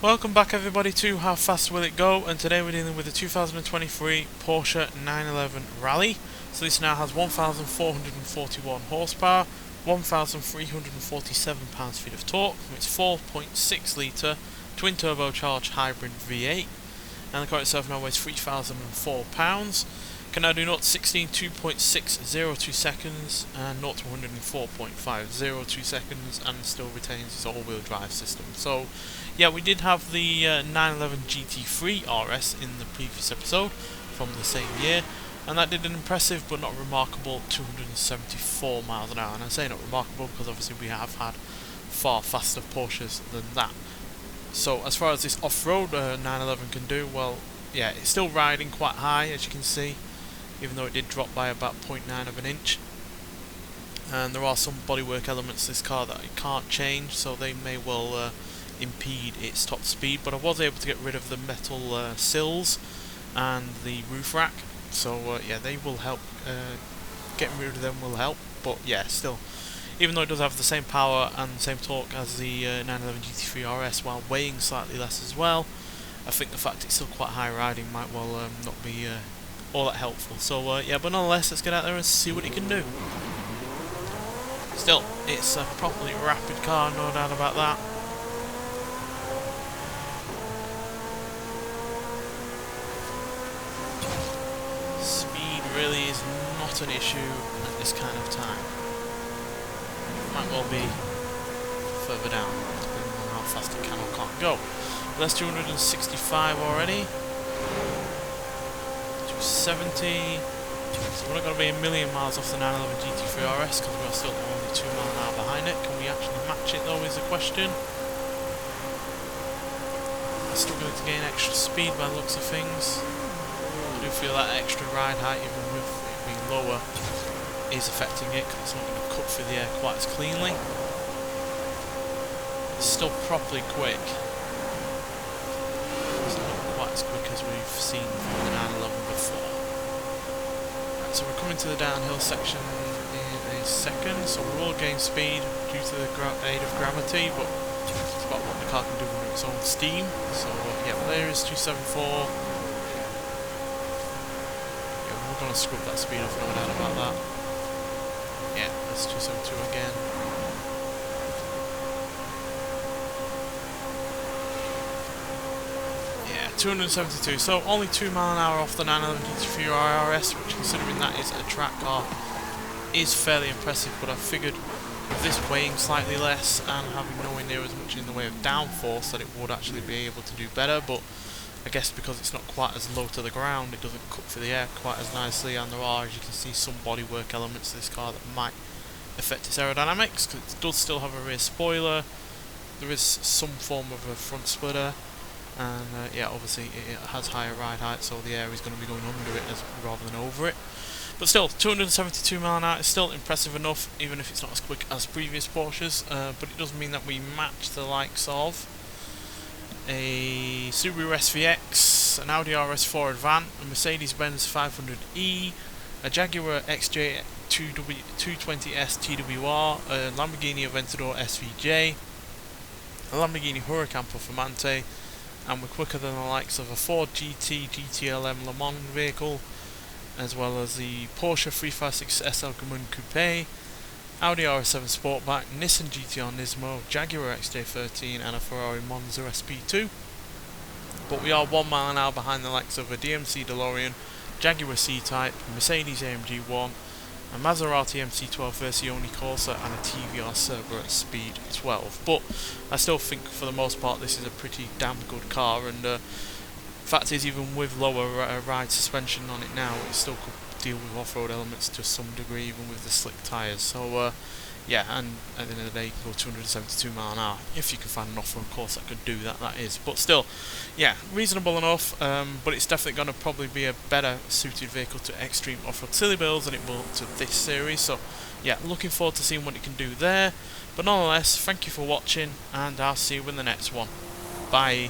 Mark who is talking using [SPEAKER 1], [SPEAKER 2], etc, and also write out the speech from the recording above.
[SPEAKER 1] Welcome back everybody to How Fast Will It Go, and today we're dealing with the 2023 Porsche 911 Rallye. So this now has 1,441 horsepower, 1,347 pounds-feet of torque from its 4.6 litre twin turbocharged hybrid V8, and the car itself now weighs 3,004 pounds. Can now do 0 to 16 2.602 seconds and 0 to 104.502 seconds, and still retains its all-wheel drive system. So yeah, we did have the 911 GT3 RS in the previous episode from the same year, and that did an impressive but not remarkable 274 miles an hour. And I say not remarkable because obviously we have had far faster Porsches than that. So as far as this off-road 911 can do, well, yeah, it's still riding quite high, as you can see, even though it did drop by about 0.9 of an inch. And there are some bodywork elements to this car that it can't change, so they may well impede its top speed. But I was able to get rid of the metal sills and the roof rack, so yeah, they will help. Getting rid of them will help. But yeah, still, even though it does have the same power and the same torque as the 911 GT3 RS while weighing slightly less as well, I think the fact it's still quite high riding might well not be all that helpful. So yeah, but nonetheless, let's get out there and see what it can do. Still, it's a properly rapid car, no doubt about that. Speed really is not an issue at this kind of time. Might well be further down, depending on how fast it can or can't go. But that's 265 already. 270. So we're not going to be a million miles off the 911 GT3 RS because we're still only 2 miles an hour behind it. Can we actually match it though, is the question. We're still going to gain extra speed by the looks of things. I do feel that extra ride height, even with it being lower, is affecting it because it's not going to cut through the air quite as cleanly. It's still properly quick. It's not quite as quick as we've seen from the 911 before. So we're coming to the downhill section in a second, so we will gain speed due to the aid of gravity, but it's about what the car can do under its own steam. So yeah, there is 274. Yeah, we're going to scrub that speed off, no doubt about that. Yeah, that's 272 again. Yeah, 272, so only 2 miles an hour off the 911 GT3 RS, which, considering that is a track car, is fairly impressive. But I figured with this weighing slightly less and having nowhere near as much in the way of downforce that it would actually be able to do better. But I guess because it's not quite as low to the ground, it doesn't cut through the air quite as nicely, and there are, as you can see, some bodywork elements to this car that might affect its aerodynamics, because it does still have a rear spoiler. There is some form of a front splitter. And yeah, obviously it has higher ride height, so the air is going to be going under it rather than over it. But still, 272 miles an hour is still impressive enough, even if it's not as quick as previous Porsches. But it does mean that we match the likes of a Subaru SVX, an Audi RS4 Avant, a Mercedes-Benz 500e, a Jaguar XJ 220S TWR, a Lamborghini Aventador SVJ, a Lamborghini Huracan Performante, and we're quicker than the likes of a Ford GT GTLM Le Mans vehicle, as well as the Porsche 356 SL Commun Coupe, Audi RS7 Sportback, Nissan GT-R Nismo, Jaguar XJ13 and a Ferrari Monza SP2. But we are 1 mile an hour behind the likes of a DMC DeLorean, Jaguar C-Type, Mercedes AMG 1, a Maserati MC12 Versione Corsa and a TVR Cerberus at speed 12. But I still think for the most part this is a pretty damn good car, and fact is, even with lower ride suspension on it now, it still could deal with off-road elements to some degree, even with the slick tyres. So yeah, and at the end of the day you can go 272 miles an hour if you can find an off-road course that could do that, that is. But still, yeah, reasonable enough, but it's definitely going to probably be a better suited vehicle to extreme off-road silly builds than it will to this series. So yeah, looking forward to seeing what it can do there. But nonetheless, thank you for watching, and I'll see you in the next one. Bye.